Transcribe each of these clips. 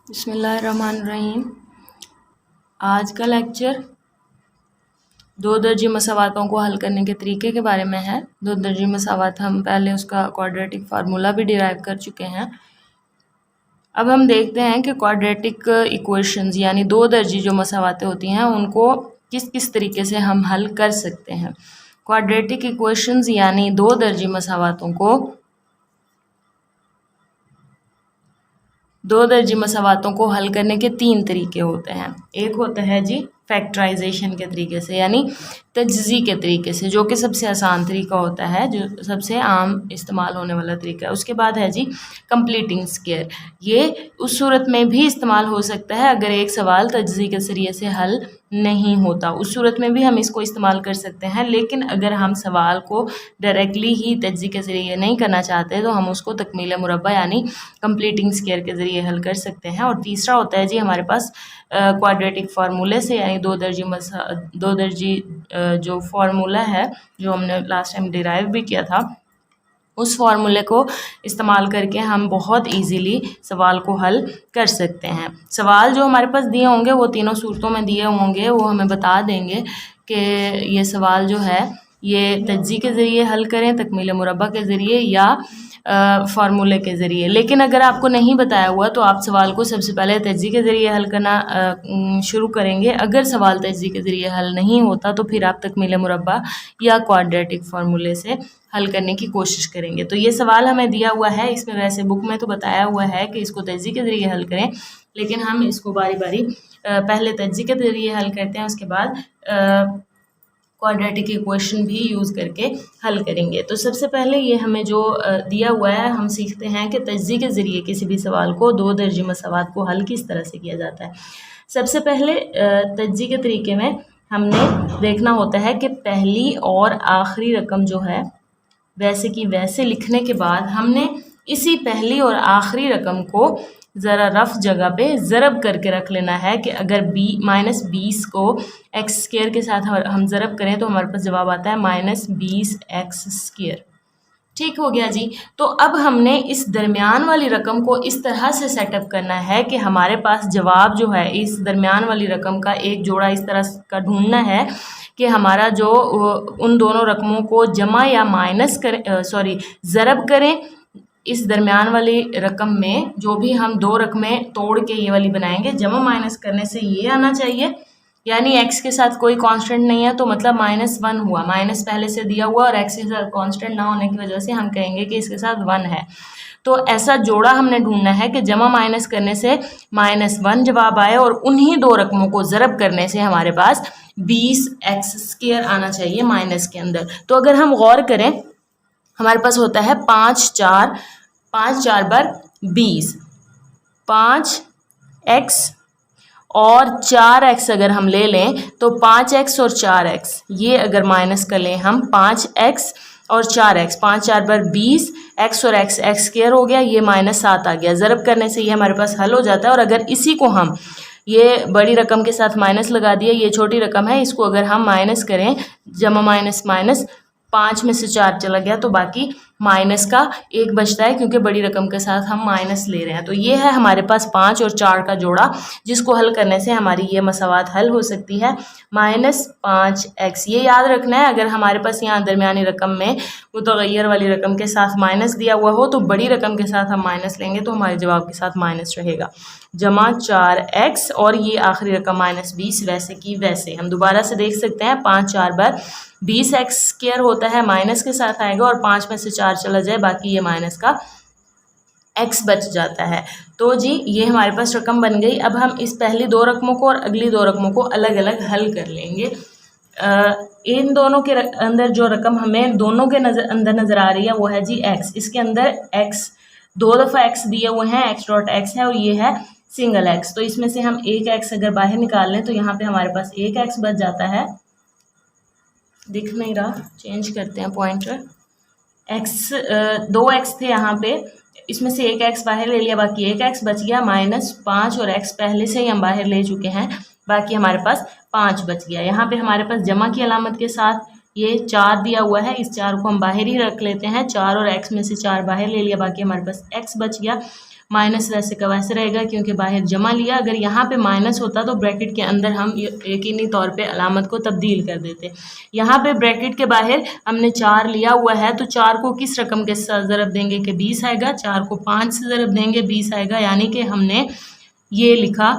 बिस्मिल्लाहिर्रहमानिर्रहीम। आज का लेक्चर दो दर्जी मसावातों को हल करने के तरीके के बारे में है। दो दर्जी मसावात हम पहले उसका क्वाड्रेटिक फार्मूला भी डिराइव कर चुके हैं। अब हम देखते हैं कि क्वाड्रेटिक इक्वेशंस यानी दो दर्जी जो मसावातें होती हैं उनको किस किस तरीके से हम हल कर सकते हैं। क्वाड्रेटिक इक्वेशंस यानी दो दर्जी मसावातों को हल करने के तीन तरीके होते हैं। एक होता है जी फैक्टराइजेशन के तरीके से यानी तजज़ी के तरीके से, जो कि सबसे आसान तरीका होता है, जो सबसे आम इस्तेमाल होने वाला तरीका है। उसके बाद है जी कंप्लीटिंग स्क्वायर। ये उस सूरत में भी इस्तेमाल हो सकता है अगर एक सवाल तजज़ी के ज़रिए से हल नहीं होता, उस सूरत में भी हम इसको इस्तेमाल कर सकते हैं। लेकिन अगर हम सवाल को डायरेक्टली ही तजज़ी के ज़रिए नहीं करना चाहते तो हम उसको तकमील मुरब्बा यानी कंप्लीटिंग स्क्वायर के ज़रिए हल कर सकते हैं। और तीसरा होता है जी हमारे पास क्वाड्रेटिक फार्मूले से यानी दो दर्जी जो फार्मूला है जो हमने लास्ट टाइम डिराइव भी किया था, उस फार्मूले को इस्तेमाल करके हम बहुत इजीली सवाल को हल कर सकते हैं। सवाल जो हमारे पास दिए होंगे वो तीनों सूरतों में दिए होंगे, वो हमें बता देंगे कि ये सवाल जो है ये तजज़ी के ज़रिए हल करें, तकमील मुरब्बा के ज़रिए या फार्मूले के ज़रिए। लेकिन अगर आपको नहीं बताया हुआ तो आप सवाल को सबसे पहले तजज़ी के ज़रिए हल करना शुरू करेंगे। अगर सवाल तजज़ी के ज़रिए हल नहीं होता तो फिर आप तकमील मुरब्बा या क्वाड्रेटिक फार्मूले से हल करने की कोशिश करेंगे। तो ये सवाल हमें दिया हुआ है, इसमें वैसे बुक में तो बताया हुआ है कि इसको तजज़ी के ज़रिए हल करें, लेकिन हम इसको बारी बारी पहले तजज़ी के ज़रिए हल करते हैं, उसके बाद क्वाड्रेटिक इक्वेशन भी यूज़ करके हल करेंगे। तो सबसे पहले ये हमें जो दिया हुआ है, हम सीखते हैं कि तजज़ी के ज़रिए किसी भी सवाल को दो दर्जी मसावात को हल किस तरह से किया जाता है। सबसे पहले तजज़ी के तरीके में हमने देखना होता है कि पहली और आखिरी रकम जो है वैसे की वैसे लिखने के बाद हमने इसी पहली और आखिरी रकम को ज़रा रफ जगह पे ज़रब करके रख लेना है कि अगर -20 को एक्स स्क्वायर के साथ हम ज़रब करें तो हमारे पास जवाब आता है -20x²। ठीक हो गया जी। तो अब हमने इस दरमियान वाली रकम को इस तरह से सेटअप करना है कि हमारे पास जवाब जो है इस दरमियान वाली रकम का एक जोड़ा इस तरह का ढूंढना है कि हमारा जो उन दोनों रकमों को जमा या माइनस करें, ज़रब करें। इस दरमियान वाली रकम में जो भी हम दो रकमें तोड़ के ये वाली बनाएंगे, जमा माइनस करने से ये आना चाहिए, यानी x के साथ कोई कांस्टेंट नहीं है तो मतलब -1 हुआ। माइनस पहले से दिया हुआ और x के साथ कांस्टेंट ना होने की वजह से हम कहेंगे कि इसके साथ 1 है। तो ऐसा जोड़ा हमने ढूंढना है कि जमा माइनस करने से -1 जवाब आए और उन्हीं दो रकमों को ज़रब करने से हमारे पास 20x² आना चाहिए माइनस के अंदर। तो अगर हम गौर करें, हमारे पास होता है 5 4 बार 20, 5x और 4x अगर हम ले लें तो 5x और 4x, ये अगर माइनस कर लें हम 5x और 4x, 5 4 बार 20, x और x² हो गया, ये -7 आ गया। ज़रब करने से ये हमारे पास हल हो जाता है। और अगर इसी को हम ये बड़ी रकम के साथ माइनस लगा दिया, ये छोटी रकम है, इसको अगर हम माइनस करें, जमा माइनस माइनस 5 में से 4 चला गया तो बाकी माइनस का 1 बचता है, क्योंकि बड़ी रकम के साथ हम माइनस ले रहे हैं। तो ये है हमारे पास 5 और 4 का जोड़ा, जिसको हल करने से हमारी ये मसावात हल हो सकती है। -5x, ये याद रखना है, अगर हमारे पास यहाँ दरमियानी रकम में मुतगय्यर वाली रकम के साथ माइनस दिया हुआ हो तो बड़ी रकम के साथ हम माइनस लेंगे तो हमारे जवाब के साथ माइनस रहेगा। जमा 4x और ये आखिरी रकम -20, वैसे की वैसे हम दोबारा से देख सकते हैं। 5 4 बार 20x² होता है, माइनस के साथ आएगा और 5 में से 4 चला जाए, बाकी ये माइनस का x बच जाता है। तो जी ये हमारे पास रकम बन गई। अब हम इस पहली दो रकमों को और अगली दो रकमों को अलग अलग हल कर लेंगे। इन दोनों के अंदर जो रकम हमें दोनों के अंदर नज़र आ रही है वो है जी x। इसके अंदर x 2 दफ़ा x दिए हुए हैं, x.x है, और ये है सिंगल x। तो इसमें से हम एक x अगर बाहर निकाल लें तो यहाँ पे हमारे पास एक x बच जाता है। दिख नहीं रहा, चेंज करते हैं पॉइंटर। दो x थे यहाँ पे, इसमें से एक x बाहर ले लिया, बाकी एक x बच गया। -5 और x पहले से ही हम बाहर ले चुके हैं, बाकी हमारे पास 5 बच गया। यहाँ पे हमारे पास जमा की अलामत के साथ ये 4 दिया हुआ है, इस 4 को हम बाहर ही रख लेते हैं। 4 और x में से 4 बाहर ले लिया, बाकी हमारे पास x बच गया। माइनस वैसे का वैसे रहेगा क्योंकि बाहर जमा लिया। अगर यहाँ पे माइनस होता तो ब्रैकेट के अंदर हम यकीनी तौर पे अलामत को तब्दील कर देते। यहाँ पे ब्रैकेट के बाहर हमने 4 लिया हुआ है, तो 4 को किस रकम के साथ ज़रब देंगे कि 20 आएगा, 4 को 5 से ज़रब देंगे 20 आएगा, यानी कि हमने ये लिखा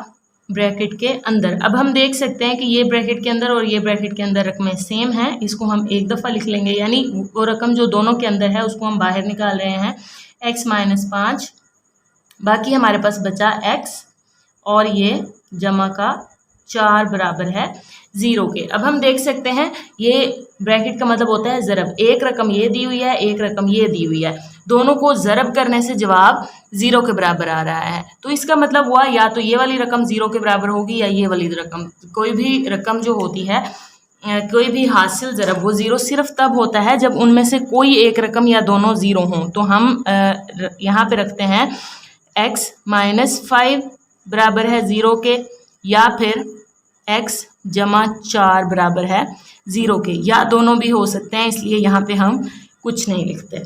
ब्रैकेट के अंदर। अब हम देख सकते हैं कि ये ब्रैकेट के अंदर और ये ब्रैकेट के अंदर रकमें सेम हैं, इसको हम एक दफ़ा लिख लेंगे, यानी वो रकम जो दोनों के अंदर है उसको हम बाहर निकाल रहे हैं, x माइनस 5, बाकी हमारे पास बचा x और ये जमा का 4 बराबर है 0 के। अब हम देख सकते हैं ये ब्रैकेट का मतलब होता है ज़रब, एक रकम ये दी हुई है, एक रकम ये दी हुई है, दोनों को ज़रब करने से जवाब 0 के बराबर आ रहा है। तो इसका मतलब हुआ या तो ये वाली रकम 0 के बराबर होगी या ये वाली रकम। कोई भी रकम जो होती है, कोई भी हासिल ज़रब, वो 0 सिर्फ तब होता है जब उनमें से कोई एक रकम या दोनों 0 हों। तो हम यहाँ पे रखते हैं x माइनस 5 बराबर है 0 के, या फिर x जमा 4 बराबर है 0 के, या दोनों भी हो सकते हैं, इसलिए यहाँ पे हम कुछ नहीं लिखते।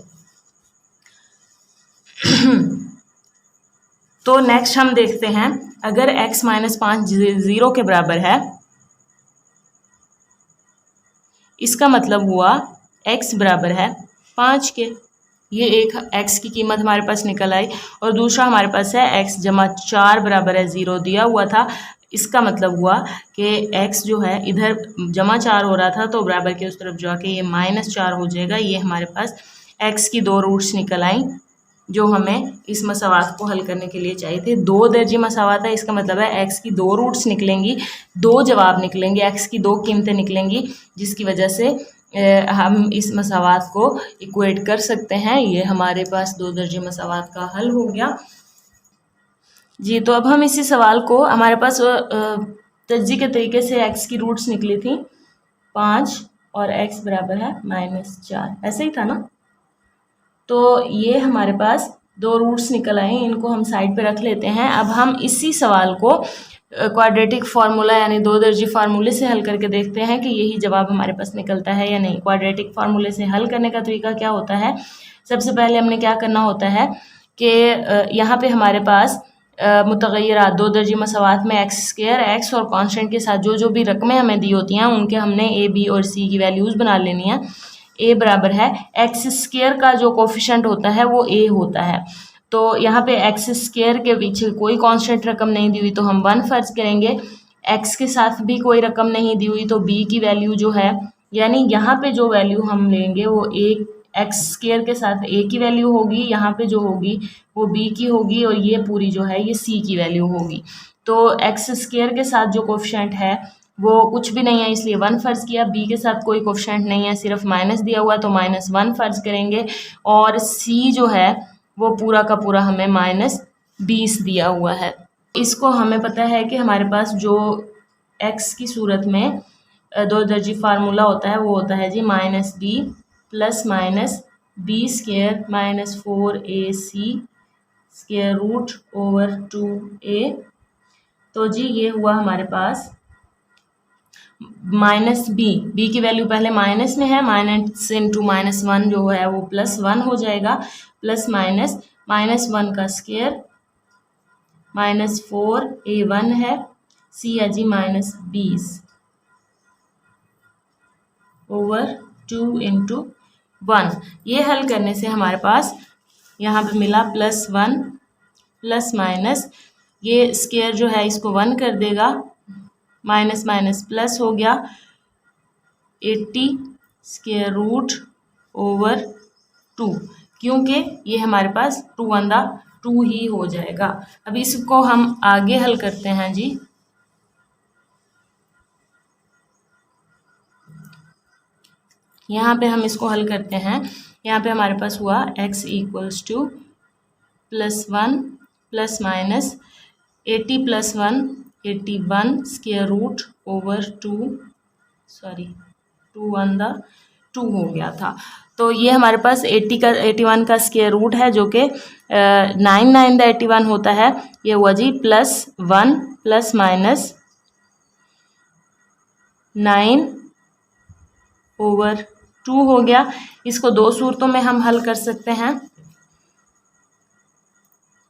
तो नेक्स्ट हम देखते हैं, अगर x माइनस 5 0 के बराबर है, इसका मतलब हुआ x बराबर है 5 के। ये एक x की कीमत हमारे पास निकल आई, और दूसरा हमारे पास है x जमा 4 बराबर है 0 दिया हुआ था। इसका मतलब हुआ कि x जो है इधर जमा 4 हो रहा था, तो बराबर के उस तरफ जाके ये माइनस 4 हो जाएगा। ये हमारे पास x की 2 रूट्स निकल आई जो हमें इस मसावात को हल करने के लिए चाहिए थे। 2 दर्जी मसावात है, इसका मतलब है x की 2 रूट्स निकलेंगी, 2 जवाब निकलेंगे, x की 2 कीमतें निकलेंगी, जिसकी वजह से हम इस मसावात को इक्वेट कर सकते हैं। ये हमारे पास 2 दर्जे मसावात का हल हो गया जी। तो अब हम इसी सवाल को, हमारे पास तज्जी के तरीके से x की रूट्स निकली थी 5 और x बराबर है -4, ऐसे ही था ना। तो ये हमारे पास 2 रूट्स निकल आए, इनको हम साइड पे रख लेते हैं। अब हम इसी सवाल को क्वाड्रेटिक फार्मूला यानी 2 दर्जी फार्मूले से हल करके देखते हैं कि यही जवाब हमारे पास निकलता है या नहीं। क्वाड्रेटिक फार्मूले से हल करने का तरीका क्या होता है, सबसे पहले हमने क्या करना होता है कि यहाँ पे हमारे पास मुतग़य्यरात 2 दर्जी मसावात में x² x और कांस्टेंट के साथ जो भी रकमें हमें दी होती हैं उनके हमने a, b और c की वैल्यूज़ बना लेनी है। a बराबर है x² का जो कोफिशेंट होता है वो a होता है। तो यहाँ पे x² के पीछे कोई कांस्टेंट रकम नहीं दी हुई तो हम 1 फर्ज करेंगे, x के साथ भी कोई रकम नहीं दी हुई तो b की वैल्यू जो है, यानी यहाँ पे जो वैल्यू हम लेंगे वो x² के साथ a की वैल्यू होगी, यहाँ पे जो होगी वो b की होगी, और ये पूरी जो है ये c की वैल्यू होगी। तो x² के साथ जो कोफिशेंट है वो कुछ भी नहीं है, इसलिए 1 फर्ज किया। b के साथ कोई कोफिशेंट नहीं है, सिर्फ माइनस दिया हुआ तो -1 फर्ज करेंगे, और c जो है वो पूरा का पूरा हमें -20 दिया हुआ है। इसको हमें पता है कि हमारे पास जो x की सूरत में 2 दर्जी फार्मूला होता है वो होता है जी -b plus -b² -4ac square root over 2a। तो जी ये हुआ हमारे पास -b की वैल्यू पहले माइनस में है, माइनस इंटू -1 जो है वो +1 हो जाएगा, प्लस -1 का स्क्वायर -4a1 है, c है जी -20 ओवर 2 इंटू 1। ये हल करने से हमारे पास यहाँ पे मिला +1 प्लस माइनस, ये स्क्वायर जो है इसको 1 कर देगा, माइनस माइनस प्लस हो गया 80 स्क्वायर रूट ओवर 2, क्योंकि ये हमारे पास 2 1 2 ही हो जाएगा। अब इसको हम आगे हल करते हैं जी। यहाँ पे हम इसको हल करते हैं, यहाँ पे हमारे पास हुआ x equals to +1 plus minus 80 + 1 81 square root over 2 1 2 हो गया था। तो ये हमारे पास 81 का स्क्वायर रूट है जो कि 9 द 81 होता है। ये हुआ जी +1 प्लस माइनस 9 ओवर 2 हो गया। इसको 2 सूरतों में हम हल कर सकते हैं।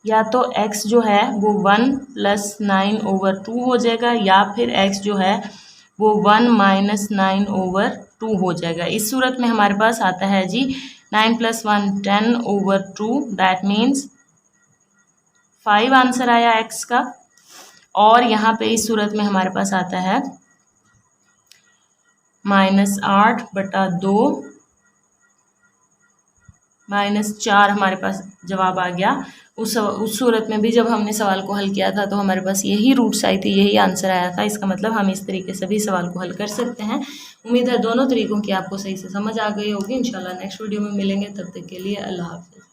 या तो x जो है वो 1 + 9/2 हो जाएगा या फिर x जो है वो 1 - 9/2 हो जाएगा। इस सूरत में हमारे पास आता है जी 9 + 1 10/2, दैट मीन्स 5 आंसर आया x का। और यहाँ पे इस सूरत में हमारे पास आता है -8/2 -4 हमारे पास जवाब आ गया। उस सूरत में भी जब हमने सवाल को हल किया था तो हमारे पास यही रूट्स आई थी, यही आंसर आया था। इसका मतलब हम इस तरीके से भी सवाल को हल कर सकते हैं। उम्मीद है दोनों तरीकों की आपको सही से समझ आ गई होगी। इंशाल्लाह नेक्स्ट वीडियो में मिलेंगे, तब तक के लिए अल्लाह हाफ़िज़।